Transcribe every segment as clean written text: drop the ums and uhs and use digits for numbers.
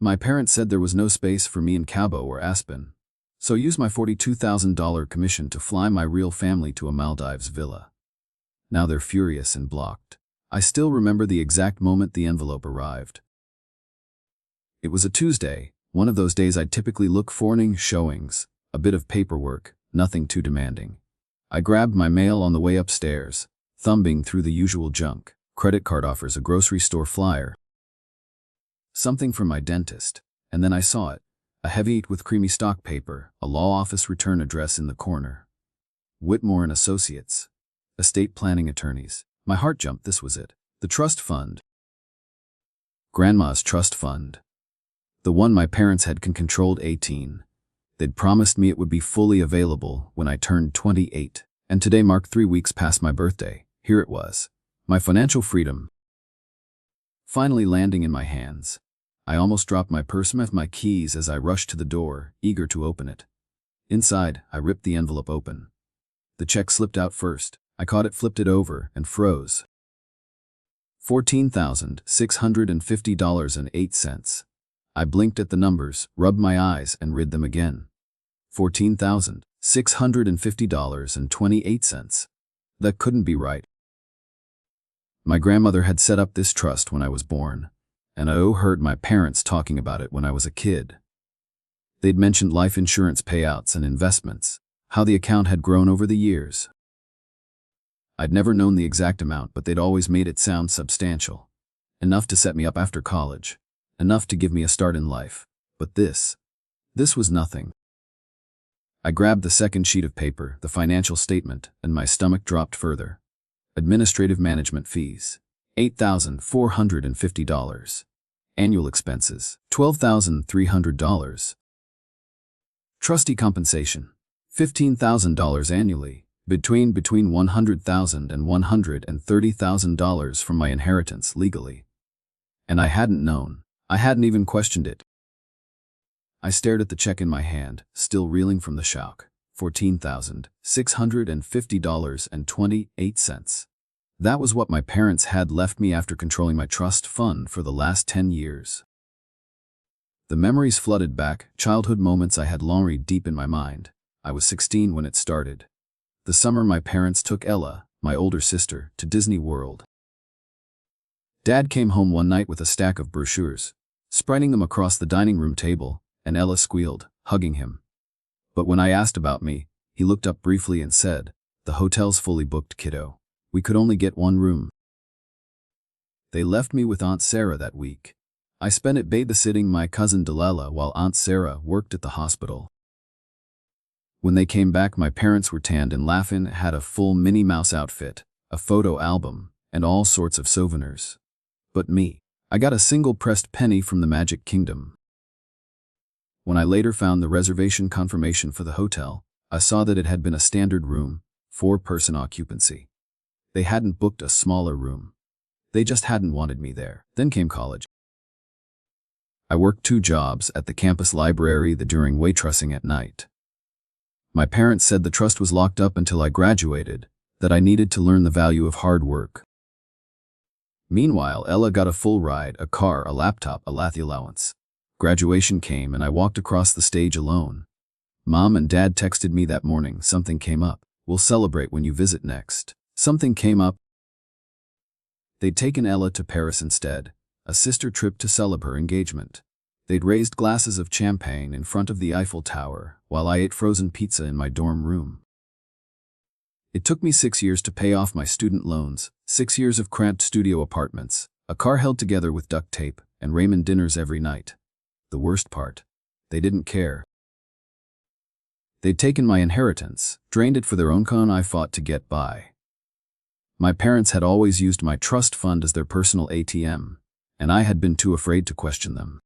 My parents said there was no space for me in Cabo or Aspen, so used my $42,000 commission to fly my real family to a Maldives villa. Now they're furious and blocked. I still remember the exact moment the envelope arrived. It was a Tuesday, one of those days I typically look for: morning showings, a bit of paperwork, nothing too demanding. I grabbed my mail on the way upstairs, thumbing through the usual junk: credit card offers, a grocery store flyer, something from my dentist, and then I saw it, a heavy with creamy stock paper, a law office return address in the corner. Whitmore and Associates, estate planning attorneys. My heart jumped. This was it. The trust fund. Grandma's trust fund. The one my parents had controlled 18. They'd promised me it would be fully available when I turned 28, and today marked 3 weeks past my birthday. Here it was. My financial freedom finally landing in my hands. I almost dropped my purse with my keys as I rushed to the door, eager to open it. Inside, I ripped the envelope open. The check slipped out first. I caught it, flipped it over, and froze. $14,650.08. I blinked at the numbers, rubbed my eyes, and read them again. $14,650.28. That couldn't be right. My grandmother had set up this trust when I was born, and I heard my parents talking about it when I was a kid. They'd mentioned life insurance payouts and investments, how the account had grown over the years. I'd never known the exact amount, but they'd always made it sound substantial. Enough to set me up after college. Enough to give me a start in life. But this was nothing. I grabbed the second sheet of paper, the financial statement, and my stomach dropped further. Administrative management fees, $8,450. Annual expenses, $12,300. Trustee compensation, $15,000 annually. Between $100,000 and $130,000 from my inheritance legally. And I hadn't known. I hadn't even questioned it. I stared at the check in my hand, still reeling from the shock. $14,650.28. That was what my parents had left me after controlling my trust fund for the last 10 years. The memories flooded back, childhood moments I had long read deep in my mind. I was 16 when it started. The summer my parents took Ella, my older sister, to Disney World. Dad came home one night with a stack of brochures, spreading them across the dining room table, and Ella squealed, hugging him. But when I asked about me, he looked up briefly and said, "The hotel's fully booked, kiddo. We could only get one room." They left me with Aunt Sarah that week. I spent it babysitting my cousin Delilah while Aunt Sarah worked at the hospital. When they came back, my parents were tanned and laughing, had a full Minnie Mouse outfit, a photo album, and all sorts of souvenirs. But me, I got a single pressed penny from the Magic Kingdom. When I later found the reservation confirmation for the hotel, I saw that it had been a standard room, 4-person occupancy. They hadn't booked a smaller room. They just hadn't wanted me there. Then came college. I worked 2 jobs at the campus library during waitressing at night. My parents said the trust was locked up until I graduated, that I needed to learn the value of hard work. Meanwhile, Ella got a full ride, a car, a laptop, a Lathy allowance. Graduation came and I walked across the stage alone. Mom and Dad texted me that morning, "Something came up. We'll celebrate when you visit next." Something came up. They'd taken Ella to Paris instead, a sister trip to celebrate her engagement. They'd raised glasses of champagne in front of the Eiffel Tower while I ate frozen pizza in my dorm room. It took me 6 years to pay off my student loans, 6 years of cramped studio apartments, a car held together with duct tape, and ramen dinners every night. The worst part, they didn't care. They'd taken my inheritance, drained it for their own con. I fought to get by. My parents had always used my trust fund as their personal ATM, and I had been too afraid to question them.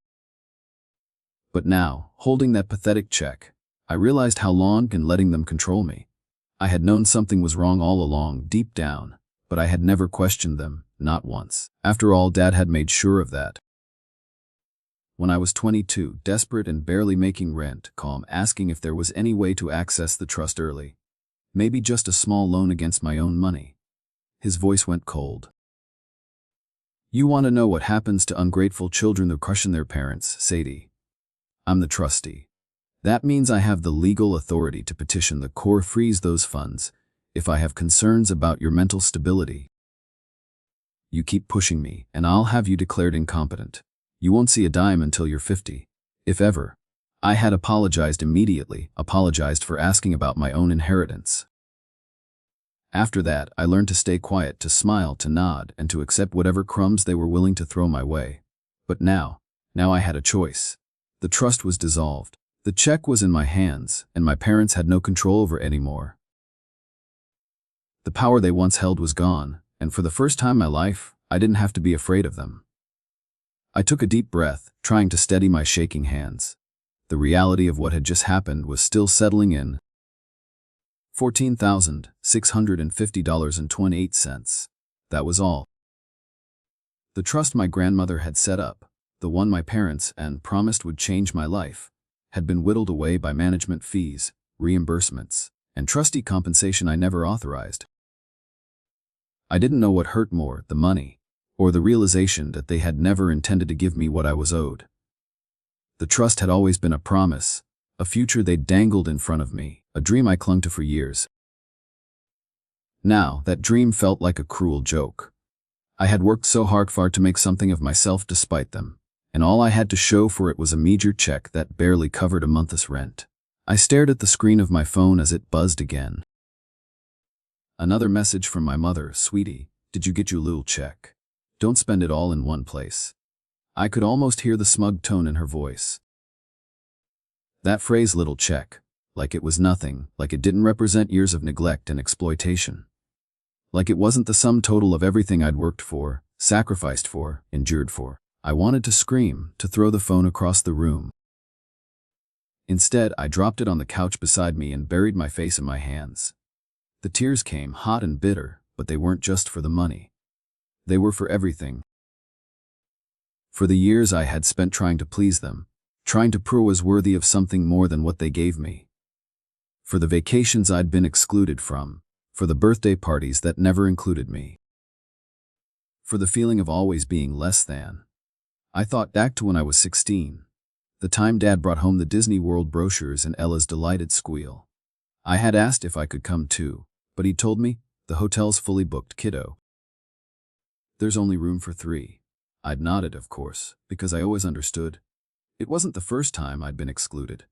But now, holding that pathetic check, I realized how long and letting them control me. I had known something was wrong all along, deep down, but I had never questioned them, not once. After all, Dad had made sure of that. When I was 22, desperate and barely making rent, calm, asking if there was any way to access the trust early. Maybe just a small loan against my own money. His voice went cold. You want to know what happens to ungrateful children that question their parents, Sadie? I'm the trustee. That means I have the legal authority to petition the court freeze those funds if I have concerns about your mental stability. You keep pushing me, and I'll have you declared incompetent. You won't see a dime until you're 50, if ever. I had apologized immediately, apologized for asking about my own inheritance. After that, I learned to stay quiet, to smile, to nod, and to accept whatever crumbs they were willing to throw my way. But now I had a choice. The trust was dissolved. The check was in my hands, and my parents had no control over it anymore. The power they once held was gone, and for the first time in my life, I didn't have to be afraid of them. I took a deep breath, trying to steady my shaking hands. The reality of what had just happened was still settling in. $14,650.28. That was all. The trust my grandmother had set up, the one my parents and promised would change my life, had been whittled away by management fees, reimbursements, and trustee compensation I never authorized. I didn't know what hurt more, the money, or the realization that they had never intended to give me what I was owed. The trust had always been a promise, a future they'd dangled in front of me, a dream I clung to for years. Now, that dream felt like a cruel joke. I had worked so hard to make something of myself despite them, and all I had to show for it was a meager check that barely covered a month's rent. I stared at the screen of my phone as it buzzed again. Another message from my mother: "Sweetie, did you get your little check? Don't spend it all in one place." I could almost hear the smug tone in her voice. That phrase, little check, like it was nothing, like it didn't represent years of neglect and exploitation. Like it wasn't the sum total of everything I'd worked for, sacrificed for, endured for. I wanted to scream, to throw the phone across the room. Instead, I dropped it on the couch beside me and buried my face in my hands. The tears came, hot and bitter, but they weren't just for the money. They were for everything. For the years I had spent trying to please them, trying to prove I was worthy of something more than what they gave me. For the vacations I'd been excluded from, for the birthday parties that never included me. For the feeling of always being less than. I thought back to when I was 16, the time Dad brought home the Disney World brochures and Ella's delighted squeal. I had asked if I could come too, but he told me, "The hotel's fully booked, kiddo. There's only room for 3. I'd nodded, of course, because I always understood. It wasn't the first time I'd been excluded.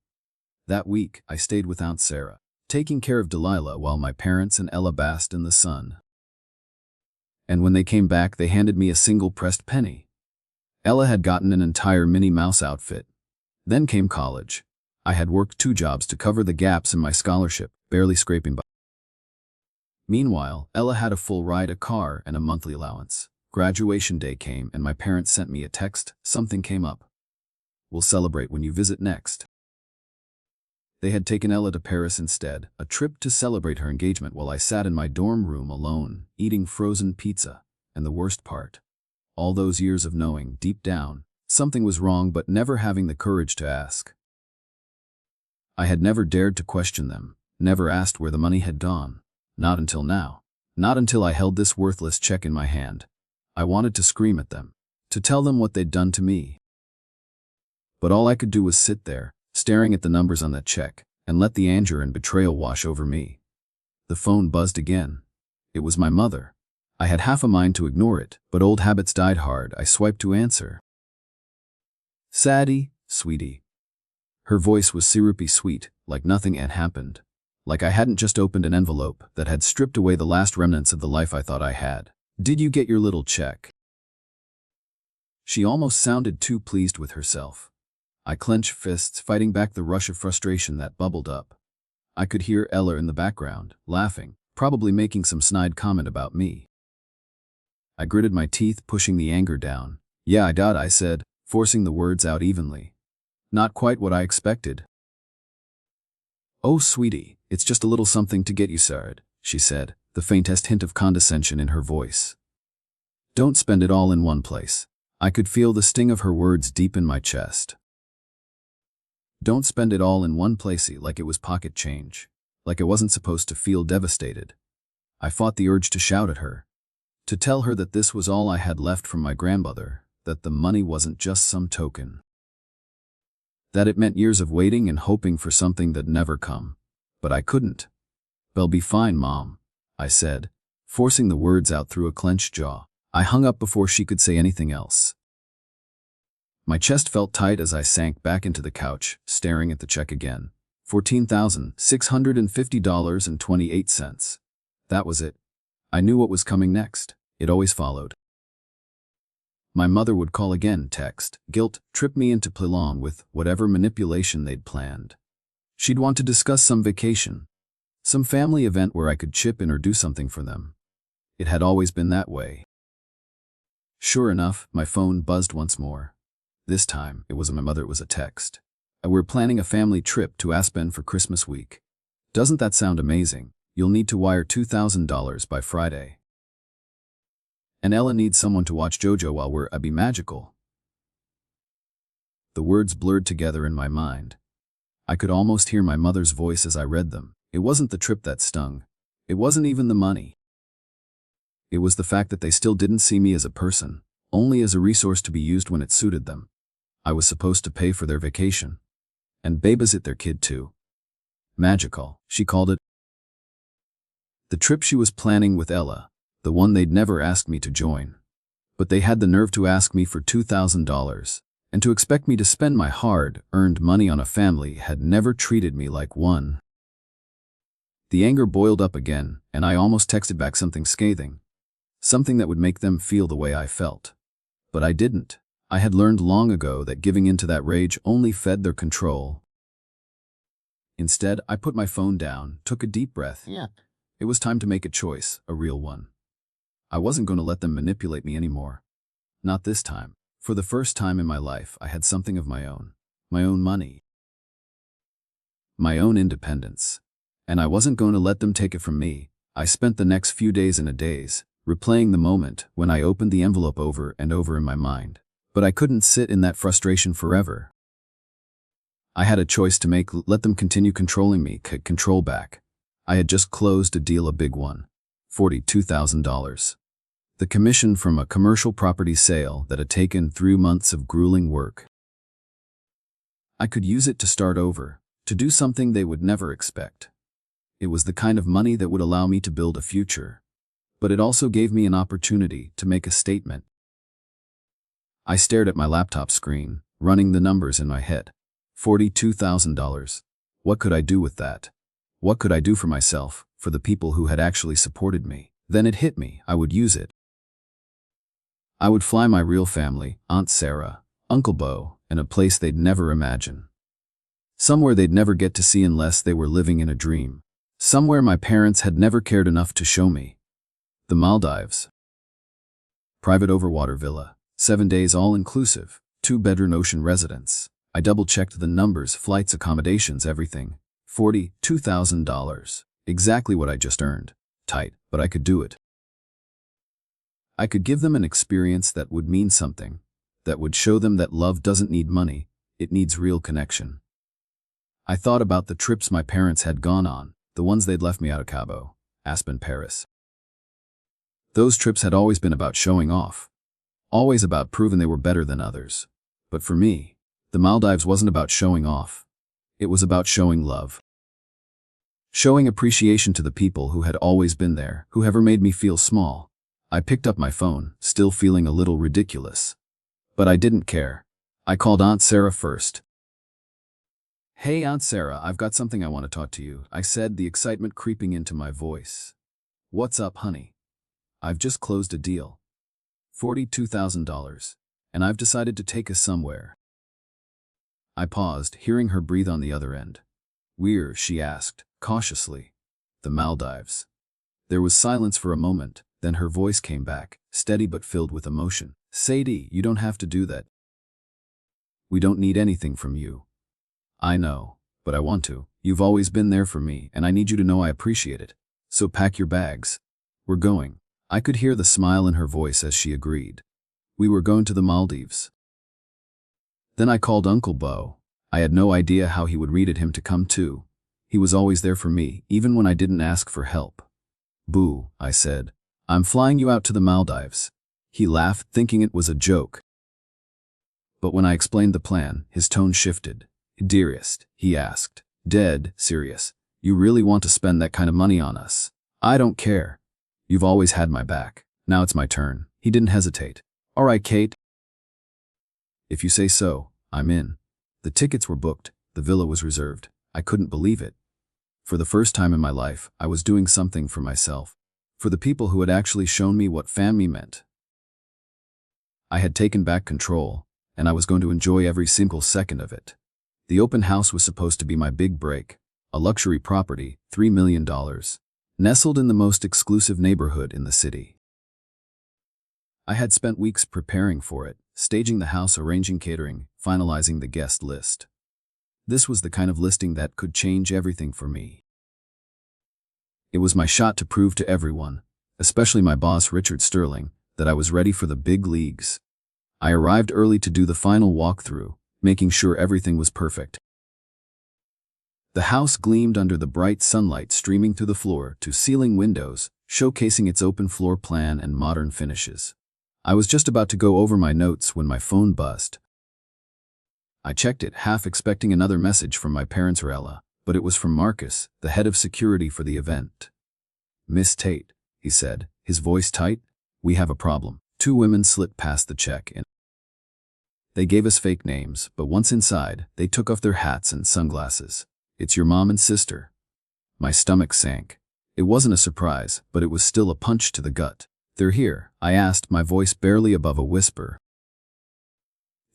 That week, I stayed with Aunt Sarah, taking care of Delilah while my parents and Ella basked in the sun. And when they came back, they handed me a single pressed penny. Ella had gotten an entire Minnie Mouse outfit. Then came college. I had worked 2 jobs to cover the gaps in my scholarship, barely scraping by. Meanwhile, Ella had a full ride, a car, and a monthly allowance. Graduation day came and my parents sent me a text: "Something came up. We'll celebrate when you visit next." They had taken Ella to Paris instead, a trip to celebrate her engagement, while I sat in my dorm room alone, eating frozen pizza. And the worst part, all those years of knowing, deep down, something was wrong but never having the courage to ask. I had never dared to question them, never asked where the money had gone. Not until now. Not until I held this worthless check in my hand. I wanted to scream at them, to tell them what they'd done to me. But all I could do was sit there, staring at the numbers on that check, and let the anger and betrayal wash over me. The phone buzzed again. It was my mother. I had half a mind to ignore it, but old habits died hard. I swiped to answer. "Sadie, sweetie." Her voice was syrupy sweet, like nothing had happened. Like I hadn't just opened an envelope that had stripped away the last remnants of the life I thought I had. "Did you get your little check?" She almost sounded too pleased with herself. I clenched fists, fighting back the rush of frustration that bubbled up. I could hear Ella in the background, laughing, probably making some snide comment about me. I gritted my teeth, pushing the anger down. "Yeah, I said, forcing the words out evenly. Not quite what I expected. "Oh, sweetie, it's just a little something to get you started," she said, the faintest hint of condescension in her voice. "Don't spend it all in one place." I could feel the sting of her words deep in my chest. Don't spend it all in one place, like it was pocket change. Like I wasn't supposed to feel devastated. I fought the urge to shout at her. To tell her that this was all I had left from my grandmother, that the money wasn't just some token. That it meant years of waiting and hoping for something that'd never come. But I couldn't. "They'll be fine, Mom," I said, forcing the words out through a clenched jaw. I hung up before she could say anything else. My chest felt tight as I sank back into the couch, staring at the check again. $14,650.28. That was it. I knew what was coming next. It always followed. My mother would call again, text, guilt, trip me into Plilong with whatever manipulation they'd planned. She'd want to discuss some vacation, some family event where I could chip in or do something for them. It had always been that way. Sure enough, my phone buzzed once more. This time, it wasn't my mother, it was a text. "We're planning a family trip to Aspen for Christmas week. Doesn't that sound amazing? You'll need to wire $2,000 by Friday. And Ella needs someone to watch JoJo while we're be magical." The words blurred together in my mind. I could almost hear my mother's voice as I read them. It wasn't the trip that stung. It wasn't even the money. It was the fact that they still didn't see me as a person, only as a resource to be used when it suited them. I was supposed to pay for their vacation. And babysit their kid too. Magical, she called it. The trip she was planning with Ella, the one they'd never asked me to join. But they had the nerve to ask me for $2,000, and to expect me to spend my hard-earned money on a family had never treated me like one. The anger boiled up again, and I almost texted back something scathing. Something that would make them feel the way I felt. But I didn't. I had learned long ago that giving in to that rage only fed their control. Instead, I put my phone down, took a deep breath. It was time to make a choice, a real one. I wasn't going to let them manipulate me anymore. Not this time. For the first time in my life, I had something of my own money, my own independence. And I wasn't going to let them take it from me. I spent the next few days in a daze, replaying the moment when I opened the envelope over and over in my mind. But I couldn't sit in that frustration forever. I had a choice to make: let them continue controlling me, control back. I had just closed a deal, a big one. $42,000. The commission from a commercial property sale that had taken 3 months of grueling work. I could use it to start over, to do something they would never expect. It was the kind of money that would allow me to build a future. But it also gave me an opportunity to make a statement. I stared at my laptop screen, running the numbers in my head. $42,000. What could I do with that? What could I do for myself, for the people who had actually supported me? Then it hit me, I would use it. I would fly my real family, Aunt Sarah, Uncle Bo, in a place they'd never imagine. Somewhere they'd never get to see unless they were living in a dream. Somewhere my parents had never cared enough to show me. The Maldives. Private overwater villa, 7 days all-inclusive, 2-bedroom ocean residence. I double-checked the numbers, flights, accommodations, everything. $42,000. Exactly what I just earned. Tight, but I could do it. I could give them an experience that would mean something, that would show them that love doesn't need money, it needs real connection. I thought about the trips my parents had gone on, the ones they'd left me out of Cabo, Aspen, Paris. Those trips had always been about showing off, always about proving they were better than others. But for me, the Maldives wasn't about showing off. It was about showing love. Showing appreciation to the people who had always been there, who ever made me feel small. I picked up my phone, still feeling a little ridiculous. But I didn't care. I called Aunt Sarah first. "Hey Aunt Sarah, I've got something I want to talk to you," I said, the excitement creeping into my voice. "What's up, honey?" "I've just closed a deal. $42,000. And I've decided to take us somewhere." I paused, hearing her breathe on the other end. "Where?" she asked, cautiously. "The Maldives." There was silence for a moment, then her voice came back, steady but filled with emotion. "Sadie, you don't have to do that. We don't need anything from you. I know, but I want to. You've always been there for me, and I need you to know I appreciate it. So pack your bags. We're going." I could hear the smile in her voice as she agreed. We were going to the Maldives. Then I called Uncle Bo. I had no idea how he would read it, him to come too. He was always there for me, even when I didn't ask for help. "Boo," I said. I'm flying you out to the Maldives. He laughed, thinking it was a joke. But when I explained the plan, his tone shifted. Dearest, he asked, dead serious, you really want to spend that kind of money on us? I don't care. You've always had my back. Now it's my turn. He didn't hesitate. All right, Kate. If you say so, I'm in. The tickets were booked. The villa was reserved. I couldn't believe it. For the first time in my life, I was doing something for myself. For the people who had actually shown me what family meant. I had taken back control, and I was going to enjoy every single second of it. The open house was supposed to be my big break. A luxury property, $3 million. Nestled in the most exclusive neighborhood in the city. I had spent weeks preparing for it, staging the house, arranging catering, finalizing the guest list. This was the kind of listing that could change everything for me. It was my shot to prove to everyone, especially my boss Richard Sterling, that I was ready for the big leagues. I arrived early to do the final walkthrough, making sure everything was perfect. The house gleamed under the bright sunlight streaming through the floor-to-ceiling windows, showcasing its open floor plan and modern finishes. I was just about to go over my notes when my phone buzzed. I checked it, half expecting another message from my parents or Ella, but it was from Marcus, the head of security for the event. Miss Tate, he said, his voice tight, we have a problem. Two women slipped past the check-in. They gave us fake names, but once inside, they took off their hats and sunglasses. It's your mom and sister. My stomach sank. It wasn't a surprise, but it was still a punch to the gut. They're here, I asked, my voice barely above a whisper.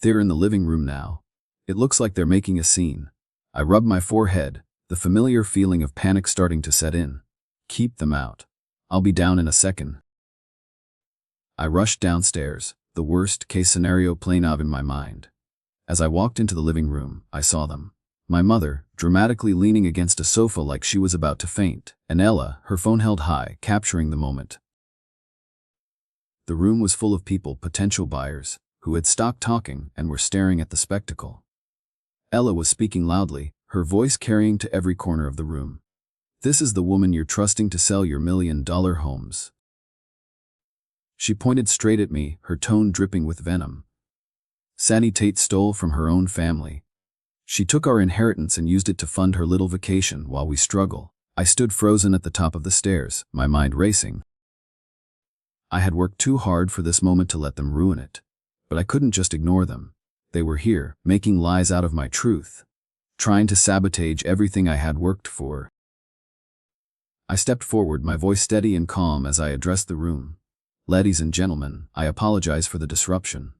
They're in the living room now. It looks like they're making a scene. I rubbed my forehead, the familiar feeling of panic starting to set in. Keep them out. I'll be down in a second. I rushed downstairs, the worst-case scenario playing out in my mind. As I walked into the living room, I saw them. My mother, dramatically leaning against a sofa like she was about to faint, and Ella, her phone held high, capturing the moment. The room was full of people, potential buyers, who had stopped talking and were staring at the spectacle. Ella was speaking loudly, her voice carrying to every corner of the room. This is the woman you're trusting to sell your million-dollar homes. She pointed straight at me, her tone dripping with venom. Sadie Tate stole from her own family. She took our inheritance and used it to fund her little vacation while we struggle. I stood frozen at the top of the stairs, my mind racing. I had worked too hard for this moment to let them ruin it. But I couldn't just ignore them. They were here, making lies out of my truth. Trying to sabotage everything I had worked for. I stepped forward, my voice steady and calm as I addressed the room. Ladies and gentlemen, I apologize for the disruption.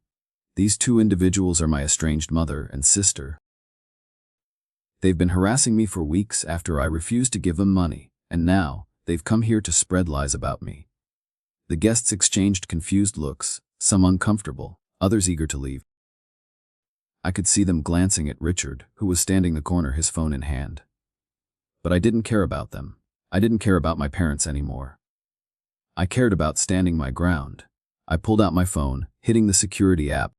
These two individuals are my estranged mother and sister. They've been harassing me for weeks after I refused to give them money, and now, they've come here to spread lies about me. The guests exchanged confused looks, some uncomfortable, others eager to leave. I could see them glancing at Richard, who was standing in the corner, his phone in hand. But I didn't care about them. I didn't care about my parents anymore. I cared about standing my ground. I pulled out my phone, hitting the security app.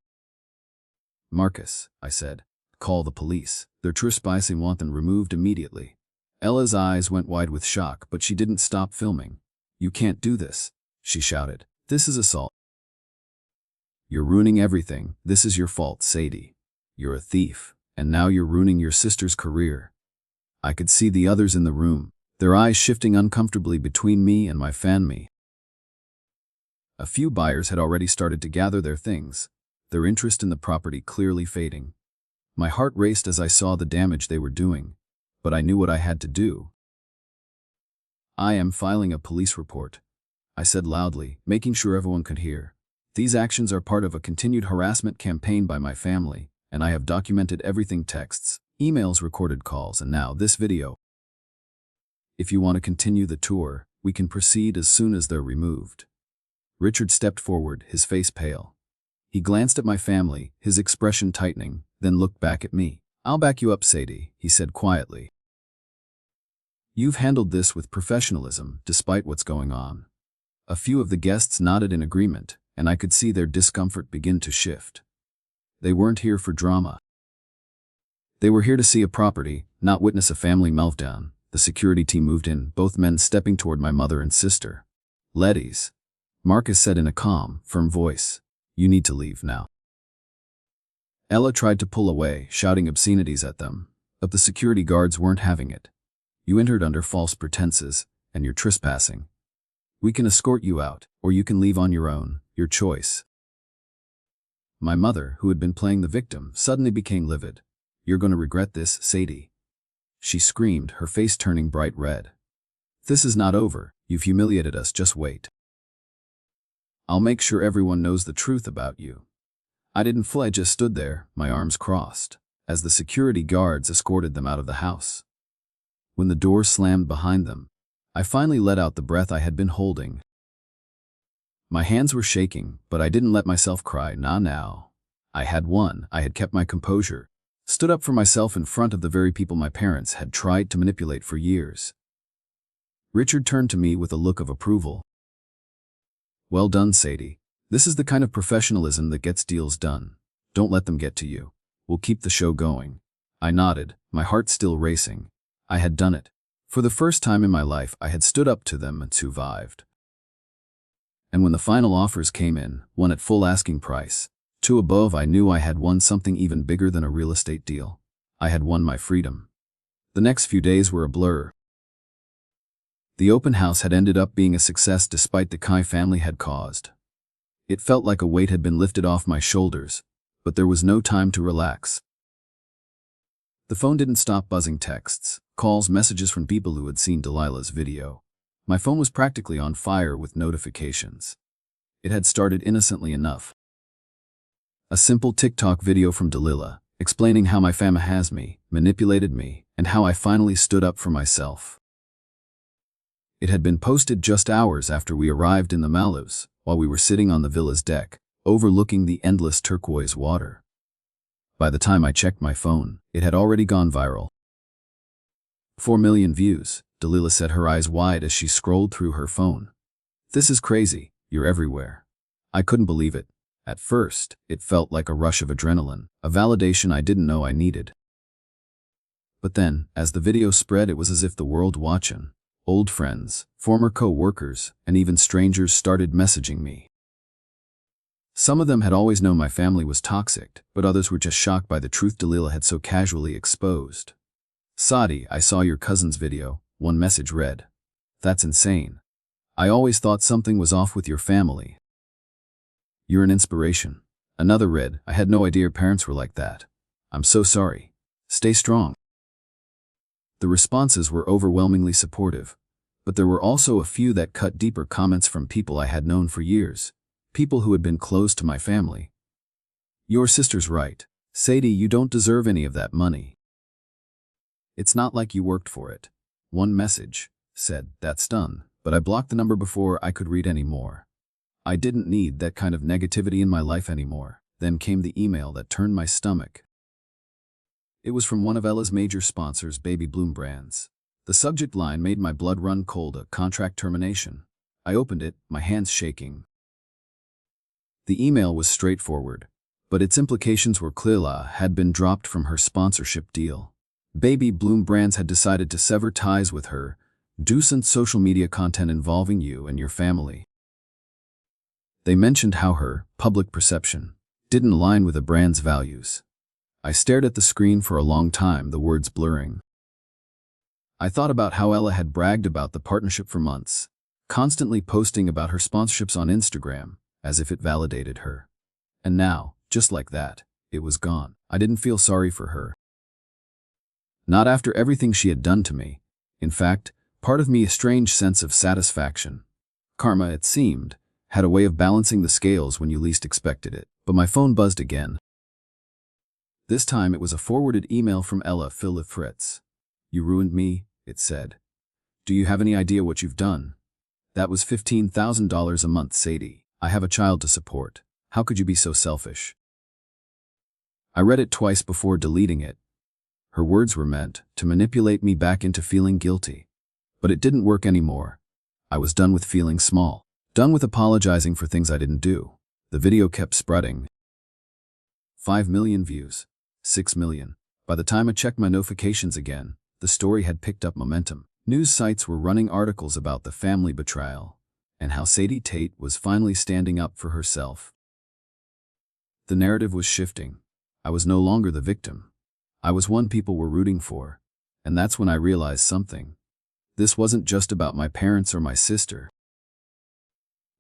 Marcus, I said, call the police. They're trespassing, want them removed immediately. Ella's eyes went wide with shock, but she didn't stop filming. You can't do this, she shouted. This is assault. You're ruining everything. This is your fault, Sadie. You're a thief, and now you're ruining your sister's career. I could see the others in the room, their eyes shifting uncomfortably between me and my family. A few buyers had already started to gather their things, their interest in the property clearly fading. My heart raced as I saw the damage they were doing, but I knew what I had to do. I am filing a police report, I said loudly, making sure everyone could hear. These actions are part of a continued harassment campaign by my family, and I have documented everything: texts, emails, recorded calls, and now this video. If you want to continue the tour, we can proceed as soon as they're removed. Richard stepped forward, his face pale. He glanced at my family, his expression tightening, then looked back at me. I'll back you up, Sadie, he said quietly. You've handled this with professionalism, despite what's going on. A few of the guests nodded in agreement, and I could see their discomfort begin to shift. They weren't here for drama. They were here to see a property, not witness a family meltdown. The security team moved in, both men stepping toward my mother and sister. Ladies, Marcus said in a calm, firm voice. You need to leave now. Ella tried to pull away, shouting obscenities at them, but the security guards weren't having it. You entered under false pretenses, and you're trespassing. We can escort you out, or you can leave on your own, your choice. My mother, who had been playing the victim, suddenly became livid. You're going to regret this, Sadie. She screamed, her face turning bright red. This is not over. You've humiliated us, just wait. I'll make sure everyone knows the truth about you. I didn't flee, I just stood there, my arms crossed, as the security guards escorted them out of the house. When the door slammed behind them, I finally let out the breath I had been holding. My hands were shaking, but I didn't let myself cry, nah now. I had won, I had kept my composure, stood up for myself in front of the very people my parents had tried to manipulate for years. Richard turned to me with a look of approval. Well done, Sadie. This is the kind of professionalism that gets deals done. Don't let them get to you. We'll keep the show going. I nodded, my heart still racing. I had done it. For the first time in my life, I had stood up to them and survived. And when the final offers came in, one at full asking price, two above, I knew I had won something even bigger than a real estate deal. I had won my freedom. The next few days were a blur. The open house had ended up being a success despite the Kai family had caused. It felt like a weight had been lifted off my shoulders, but there was no time to relax. The phone didn't stop buzzing, texts, calls, messages from people who had seen Delilah's video. My phone was practically on fire with notifications. It had started innocently enough. A simple TikTok video from Delilah, explaining how my fama has me, manipulated me, and how I finally stood up for myself. It had been posted just hours after we arrived in the Maldives, while we were sitting on the villa's deck, overlooking the endless turquoise water. By the time I checked my phone, it had already gone viral. 4 million views, Delilah said, her eyes wide as she scrolled through her phone. This is crazy, you're everywhere. I couldn't believe it. At first, it felt like a rush of adrenaline, a validation I didn't know I needed. But then, as the video spread, it was as if the world watching, old friends, former co-workers, and even strangers started messaging me. Some of them had always known my family was toxic, but others were just shocked by the truth Delilah had so casually exposed. Sadie, I saw your cousin's video, one message read. That's insane. I always thought something was off with your family. You're an inspiration. Another read, I had no idea your parents were like that. I'm so sorry. Stay strong. The responses were overwhelmingly supportive, but there were also a few that cut deeper, comments from people I had known for years, people who had been close to my family. Your sister's right. Sadie, you don't deserve any of that money. It's not like you worked for it. One message said, that's done, but I blocked the number before I could read any more. I didn't need that kind of negativity in my life anymore. Then came the email that turned my stomach. It was from one of Ella's major sponsors, Baby Bloom Brands. The subject line made my blood run cold, a contract termination. I opened it, my hands shaking. The email was straightforward, but its implications were clear. Ella had been dropped from her sponsorship deal. Baby Bloom Brands had decided to sever ties with her, decent social media content involving you and your family. They mentioned how her public perception didn't align with the brand's values. I stared at the screen for a long time, the words blurring. I thought about how Ella had bragged about the partnership for months, constantly posting about her sponsorships on Instagram, as if it validated her. And now, just like that, it was gone. I didn't feel sorry for her. Not after everything she had done to me. In fact, part of me a strange sense of satisfaction. Karma, it seemed, had a way of balancing the scales when you least expected it. But my phone buzzed again. This time it was a forwarded email from Ella Phil Fritz. You ruined me, it said. Do you have any idea what you've done? That was $15,000 a month, Sadie. I have a child to support. How could you be so selfish? I read it twice before deleting it. Her words were meant to manipulate me back into feeling guilty. But it didn't work anymore. I was done with feeling small. Done with apologizing for things I didn't do. The video kept spreading. 5 million views. 6 million. By the time I checked my notifications again, the story had picked up momentum. News sites were running articles about the family betrayal, and how Sadie Tate was finally standing up for herself. The narrative was shifting. I was no longer the victim. I was one people were rooting for, and that's when I realized something. This wasn't just about my parents or my sister.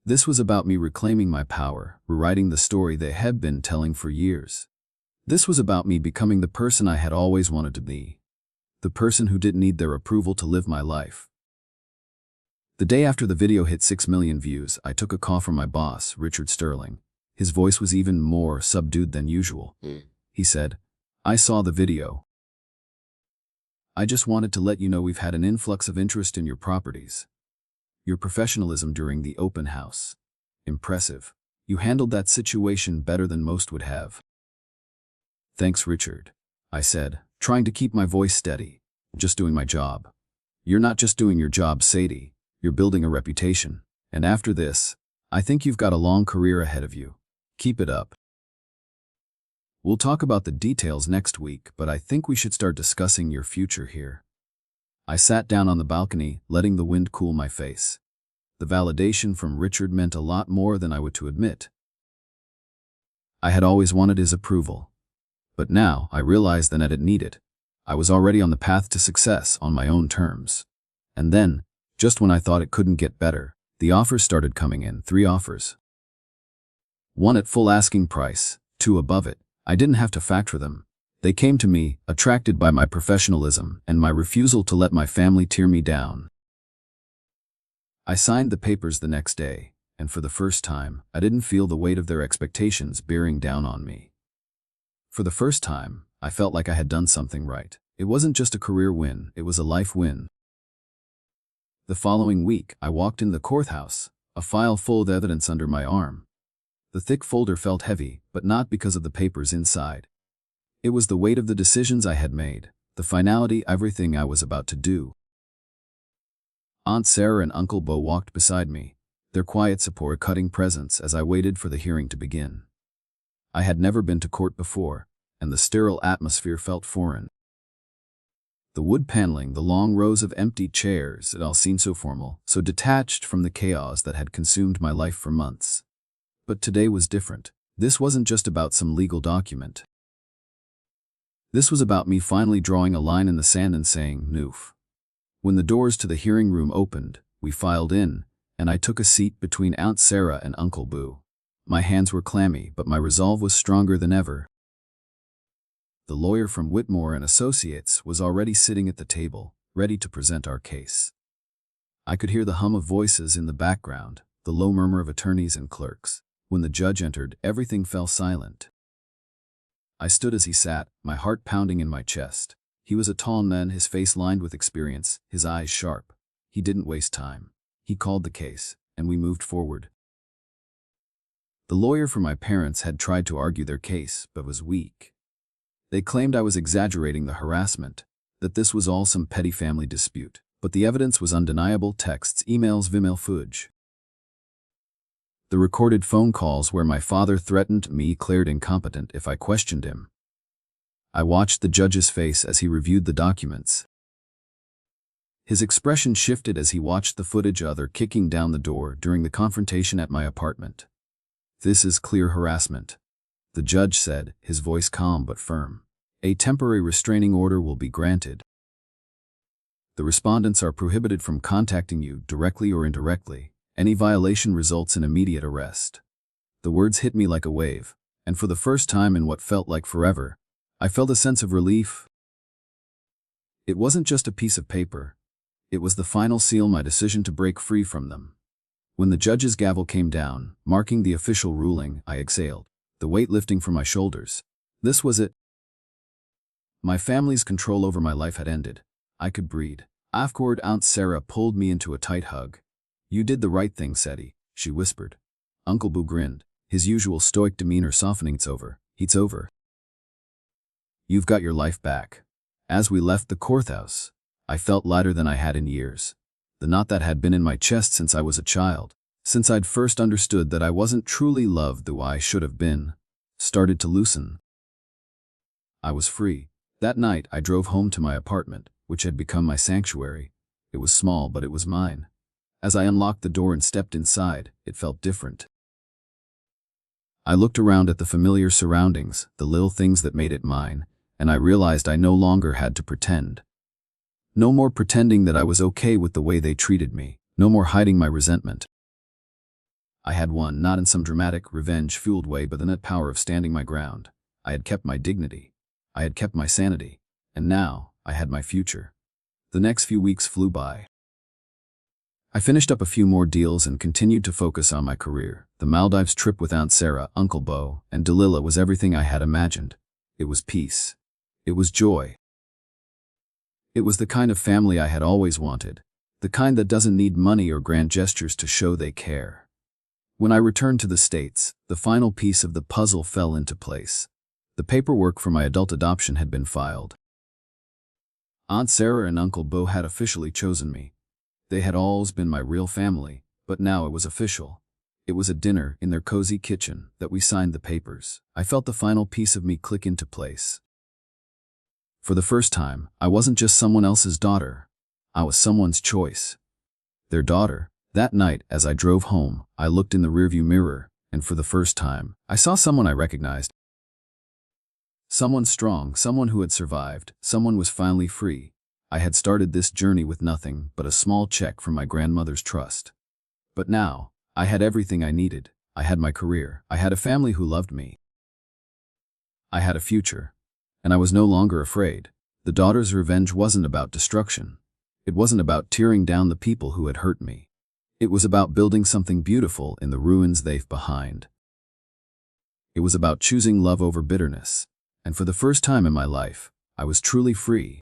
This was about me reclaiming my power, rewriting the story they had been telling for years. This was about me becoming the person I had always wanted to be. The person who didn't need their approval to live my life. The day after the video hit 6 million views, I took a call from my boss, Richard Sterling. His voice was even more subdued than usual. He said, "I saw the video. I just wanted to let you know we've had an influx of interest in your properties. Your professionalism during the open house. Impressive. You handled that situation better than most would have." "Thanks, Richard," I said, trying to keep my voice steady. "Just doing my job." "You're not just doing your job, Sadie. You're building a reputation. And after this, I think you've got a long career ahead of you. Keep it up." "We'll talk about the details next week, but I think we should start discussing your future here." I sat down on the balcony, letting the wind cool my face. The validation from Richard meant a lot more than I would to admit. I had always wanted his approval. But now I realized that I didn't need it. I was already on the path to success on my own terms. And then, just when I thought it couldn't get better, the offers started coming in, 3 offers. 1 at full asking price, 2 above it. I didn't have to factor them. They came to me, attracted by my professionalism and my refusal to let my family tear me down. I signed the papers the next day, and for the first time, I didn't feel the weight of their expectations bearing down on me. For the first time, I felt like I had done something right. It wasn't just a career win, it was a life win. The following week, I walked in the courthouse, a file full of evidence under my arm. The thick folder felt heavy, but not because of the papers inside. It was the weight of the decisions I had made, the finality of everything I was about to do. Aunt Sarah and Uncle Bo walked beside me, their quiet support a cutting presence as I waited for the hearing to begin. I had never been to court before, and the sterile atmosphere felt foreign. The wood paneling, the long rows of empty chairs, it all seemed so formal, so detached from the chaos that had consumed my life for months. But today was different. This wasn't just about some legal document. This was about me finally drawing a line in the sand and saying, "Noof." When the doors to the hearing room opened, we filed in, and I took a seat between Aunt Sarah and Uncle Boo. My hands were clammy, but my resolve was stronger than ever. The lawyer from Whitmore and Associates was already sitting at the table, ready to present our case. I could hear the hum of voices in the background, the low murmur of attorneys and clerks. When the judge entered, everything fell silent. I stood as he sat, my heart pounding in my chest. He was a tall man, his face lined with experience, his eyes sharp. He didn't waste time. He called the case, and we moved forward. The lawyer for my parents had tried to argue their case, but was weak. They claimed I was exaggerating the harassment, that this was all some petty family dispute, but the evidence was undeniable: texts, emails, email footage. The recorded phone calls where my father threatened me, declared incompetent if I questioned him. I watched the judge's face as he reviewed the documents. His expression shifted as he watched the footage of other kicking down the door during the confrontation at my apartment. "This is clear harassment," the judge said, his voice calm but firm. "A temporary restraining order will be granted. The respondents are prohibited from contacting you directly or indirectly. Any violation results in immediate arrest." The words hit me like a wave, and for the first time in what felt like forever, I felt a sense of relief. It wasn't just a piece of paper. It was the final seal, my decision to break free from them. When the judge's gavel came down, marking the official ruling, I exhaled, the weight lifting from my shoulders. This was it. My family's control over my life had ended. I could breathe. Afterward, Aunt Sarah pulled me into a tight hug. "You did the right thing, Sadie," she whispered. Uncle Boo grinned, his usual stoic demeanor softening. "It's over. It's over. You've got your life back." As we left the courthouse, I felt lighter than I had in years. The knot that had been in my chest since I was a child, since I'd first understood that I wasn't truly loved the way I should have been, started to loosen. I was free. That night, I drove home to my apartment, which had become my sanctuary. It was small, but it was mine. As I unlocked the door and stepped inside, it felt different. I looked around at the familiar surroundings, the little things that made it mine, and I realized I no longer had to pretend. No more pretending that I was okay with the way they treated me, no more hiding my resentment. I had won, not in some dramatic, revenge-fueled way, but the net power of standing my ground. I had kept my dignity. I had kept my sanity. And now, I had my future. The next few weeks flew by. I finished up a few more deals and continued to focus on my career. The Maldives trip with Aunt Sarah, Uncle Bo, and Delilah was everything I had imagined. It was peace. It was joy. It was the kind of family I had always wanted, the kind that doesn't need money or grand gestures to show they care. When I returned to the States, the final piece of the puzzle fell into place. The paperwork for my adult adoption had been filed. Aunt Sarah and Uncle Bo had officially chosen me. They had always been my real family, but now it was official. It was at dinner in their cozy kitchen that we signed the papers. I felt the final piece of me click into place. For the first time, I wasn't just someone else's daughter. I was someone's choice. Their daughter. That night, as I drove home, I looked in the rearview mirror, and for the first time, I saw someone I recognized. Someone strong, someone who had survived, someone was finally free. I had started this journey with nothing but a small check from my grandmother's trust. But now, I had everything I needed. I had my career. I had a family who loved me. I had a future. And I was no longer afraid. The daughter's revenge wasn't about destruction. It wasn't about tearing down the people who had hurt me. It was about building something beautiful in the ruins they've left behind. It was about choosing love over bitterness. And for the first time in my life, I was truly free.